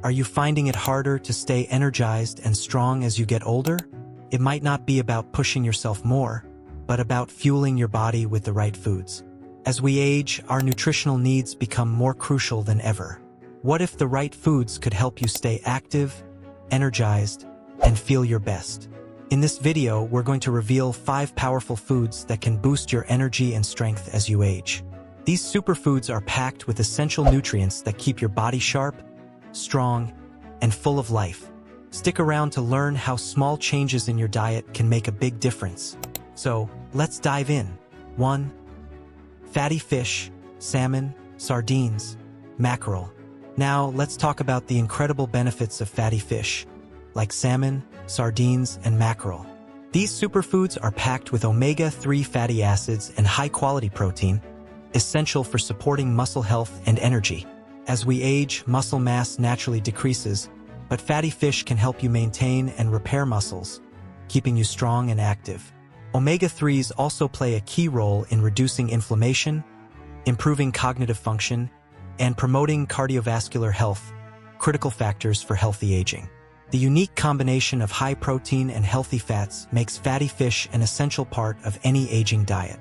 Are you finding it harder to stay energized and strong as you get older? It might not be about pushing yourself more, but about fueling your body with the right foods. As we age, our nutritional needs become more crucial than ever. What if the right foods could help you stay active, energized, and feel your best? In this video, we're going to reveal 5 powerful foods that can boost your energy and strength as you age. These superfoods are packed with essential nutrients that keep your body sharp, strong, and full of life. Stick around to learn how small changes in your diet can make a big difference. So, let's dive in. 1. Fatty fish, salmon, sardines, mackerel. Now, let's talk about the incredible benefits of fatty fish, like salmon, sardines, and mackerel. These superfoods are packed with omega-3 fatty acids and high-quality protein, essential for supporting muscle health and energy. As we age, muscle mass naturally decreases, but fatty fish can help you maintain and repair muscles, keeping you strong and active. Omega-3s also play a key role in reducing inflammation, improving cognitive function, and promoting cardiovascular health, critical factors for healthy aging. The unique combination of high protein and healthy fats makes fatty fish an essential part of any aging diet.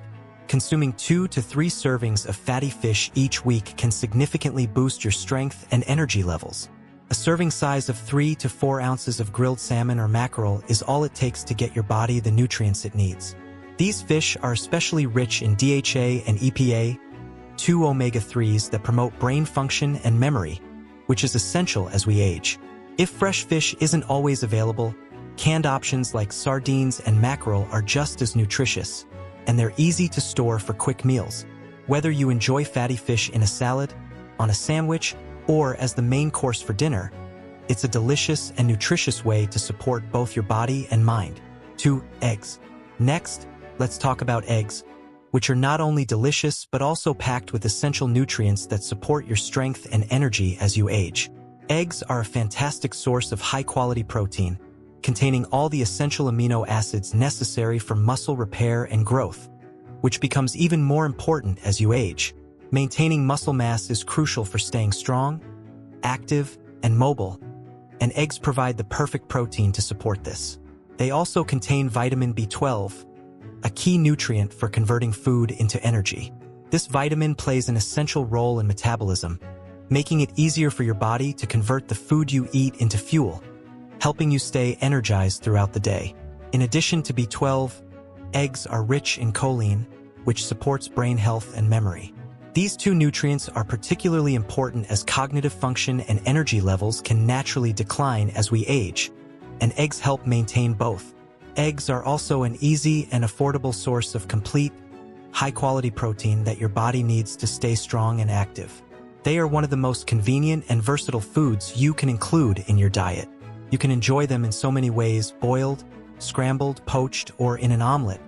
Consuming 2 to 3 servings of fatty fish each week can significantly boost your strength and energy levels. A serving size of 3 to 4 ounces of grilled salmon or mackerel is all it takes to get your body the nutrients it needs. These fish are especially rich in DHA and EPA, 2 omega-3s that promote brain function and memory, which is essential as we age. If fresh fish isn't always available, canned options like sardines and mackerel are just as nutritious, and they're easy to store for quick meals. Whether you enjoy fatty fish in a salad, on a sandwich, or as the main course for dinner, it's a delicious and nutritious way to support both your body and mind. 2. Eggs. Next, let's talk about eggs, which are not only delicious but also packed with essential nutrients that support your strength and energy as you age. Eggs are a fantastic source of high-quality protein, containing all the essential amino acids necessary for muscle repair and growth, which becomes even more important as you age. Maintaining muscle mass is crucial for staying strong, active, and mobile, and eggs provide the perfect protein to support this. They also contain vitamin B12, a key nutrient for converting food into energy. This vitamin plays an essential role in metabolism, making it easier for your body to convert the food you eat into fuel, helping you stay energized throughout the day. In addition to B12, eggs are rich in choline, which supports brain health and memory. These 2 nutrients are particularly important as cognitive function and energy levels can naturally decline as we age, and eggs help maintain both. Eggs are also an easy and affordable source of complete, high-quality protein that your body needs to stay strong and active. They are one of the most convenient and versatile foods you can include in your diet. You can enjoy them in so many ways: boiled, scrambled, poached, or in an omelet,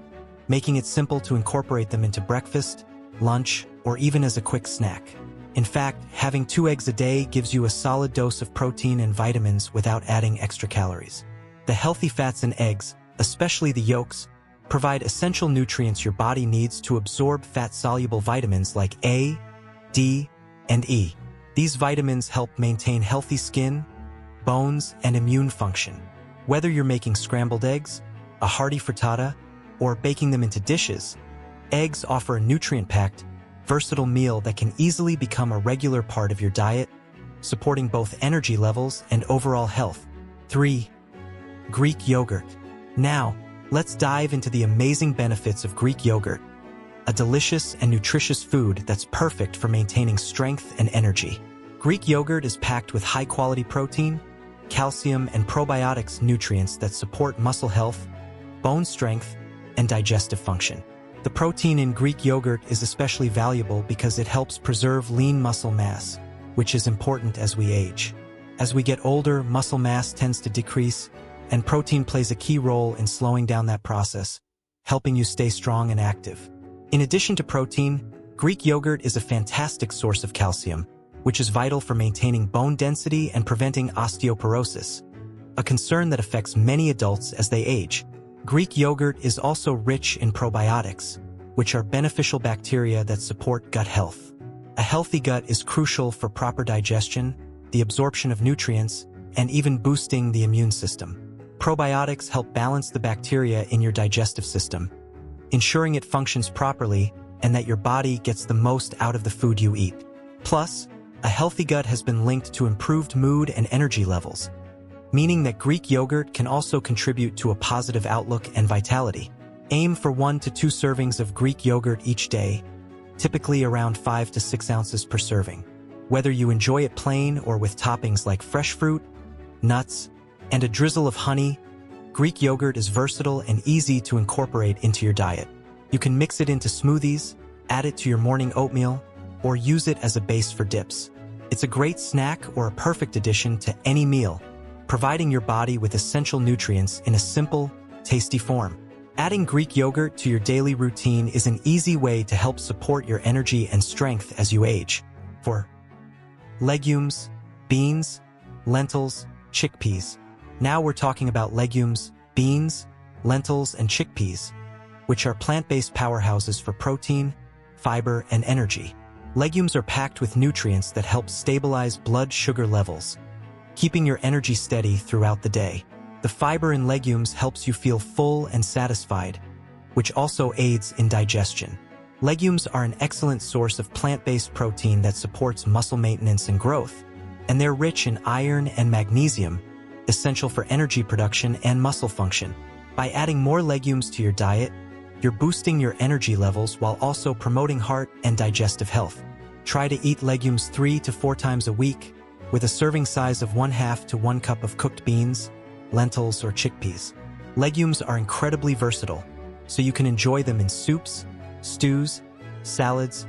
making it simple to incorporate them into breakfast, lunch, or even as a quick snack. In fact, having 2 eggs a day gives you a solid dose of protein and vitamins without adding extra calories. The healthy fats in eggs, especially the yolks, provide essential nutrients your body needs to absorb fat-soluble vitamins like A, D, and E. These vitamins help maintain healthy skin, bones, and immune function. Whether you're making scrambled eggs, a hearty frittata, or baking them into dishes, eggs offer a nutrient-packed, versatile meal that can easily become a regular part of your diet, supporting both energy levels and overall health. 3. Greek yogurt. Now, let's dive into the amazing benefits of Greek yogurt, a delicious and nutritious food that's perfect for maintaining strength and energy. Greek yogurt is packed with high-quality protein, calcium, and probiotics nutrients that support muscle health, bone strength, and digestive function. The protein in Greek yogurt is especially valuable because it helps preserve lean muscle mass, which is important as we age. As we get older, muscle mass tends to decrease, and protein plays a key role in slowing down that process, helping you stay strong and active. In addition to protein, Greek yogurt is a fantastic source of calcium, which is vital for maintaining bone density and preventing osteoporosis, a concern that affects many adults as they age. Greek yogurt is also rich in probiotics, which are beneficial bacteria that support gut health. A healthy gut is crucial for proper digestion, the absorption of nutrients, and even boosting the immune system. Probiotics help balance the bacteria in your digestive system, ensuring it functions properly and that your body gets the most out of the food you eat. Plus, a healthy gut has been linked to improved mood and energy levels, meaning that Greek yogurt can also contribute to a positive outlook and vitality. Aim for 1 to 2 servings of Greek yogurt each day, typically around 5 to 6 ounces per serving. Whether you enjoy it plain or with toppings like fresh fruit, nuts, and a drizzle of honey, Greek yogurt is versatile and easy to incorporate into your diet. You can mix it into smoothies, add it to your morning oatmeal, or use it as a base for dips. It's a great snack or a perfect addition to any meal, providing your body with essential nutrients in a simple, tasty form. Adding Greek yogurt to your daily routine is an easy way to help support your energy and strength as you age. For legumes, beans, lentils, chickpeas. Now we're talking about legumes, beans, lentils, and chickpeas, which are plant-based powerhouses for protein, fiber, and energy. Legumes are packed with nutrients that help stabilize blood sugar levels, keeping your energy steady throughout the day. The fiber in legumes helps you feel full and satisfied, which also aids in digestion. Legumes are an excellent source of plant-based protein that supports muscle maintenance and growth, and they're rich in iron and magnesium, essential for energy production and muscle function. By adding more legumes to your diet, you're boosting your energy levels while also promoting heart and digestive health. Try to eat legumes 3 to 4 times a week, with a serving size of 1/2 to 1 cup of cooked beans, lentils, or chickpeas. Legumes are incredibly versatile, so you can enjoy them in soups, stews, salads,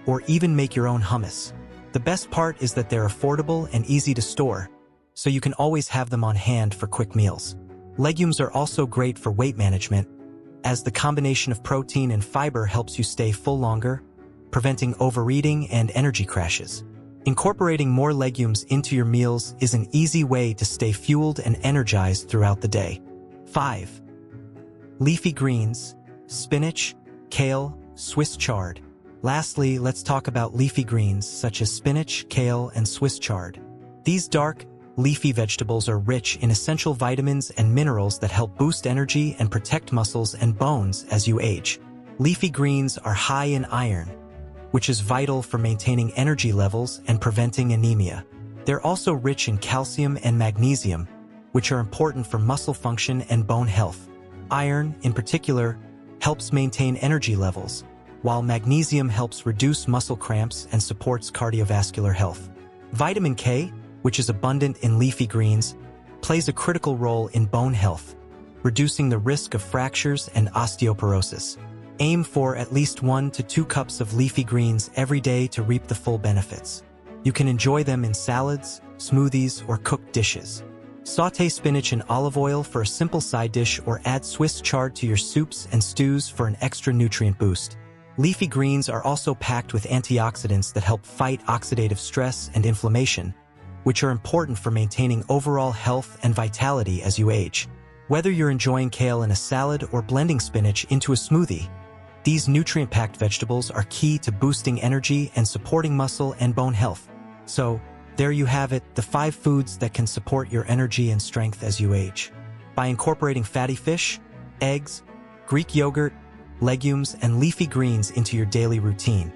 or even make your own hummus. The best part is that they're affordable and easy to store, so you can always have them on hand for quick meals. Legumes are also great for weight management, as the combination of protein and fiber helps you stay full longer, preventing overeating and energy crashes. Incorporating more legumes into your meals is an easy way to stay fueled and energized throughout the day. 5. Leafy greens, spinach, kale, Swiss chard. Lastly, let's talk about leafy greens such as spinach, kale, and Swiss chard. These dark, leafy vegetables are rich in essential vitamins and minerals that help boost energy and protect muscles and bones as you age. Leafy greens are high in iron, which is vital for maintaining energy levels and preventing anemia. They're also rich in calcium and magnesium, which are important for muscle function and bone health. Iron, in particular, helps maintain energy levels, while magnesium helps reduce muscle cramps and supports cardiovascular health. Vitamin K, which is abundant in leafy greens, plays a critical role in bone health, reducing the risk of fractures and osteoporosis. Aim for at least 1 to 2 cups of leafy greens every day to reap the full benefits. You can enjoy them in salads, smoothies, or cooked dishes. Sauté spinach in olive oil for a simple side dish, or add Swiss chard to your soups and stews for an extra nutrient boost. Leafy greens are also packed with antioxidants that help fight oxidative stress and inflammation, which are important for maintaining overall health and vitality as you age. Whether you're enjoying kale in a salad or blending spinach into a smoothie, these nutrient-packed vegetables are key to boosting energy and supporting muscle and bone health. So, there you have it, the 5 foods that can support your energy and strength as you age. By incorporating fatty fish, eggs, Greek yogurt, legumes, and leafy greens into your daily routine,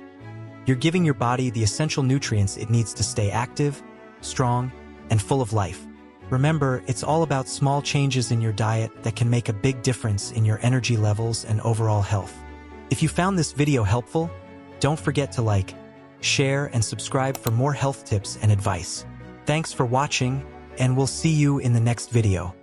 you're giving your body the essential nutrients it needs to stay active, strong, and full of life. Remember, it's all about small changes in your diet that can make a big difference in your energy levels and overall health. If you found this video helpful, don't forget to like, share, and subscribe for more health tips and advice. Thanks for watching, and we'll see you in the next video.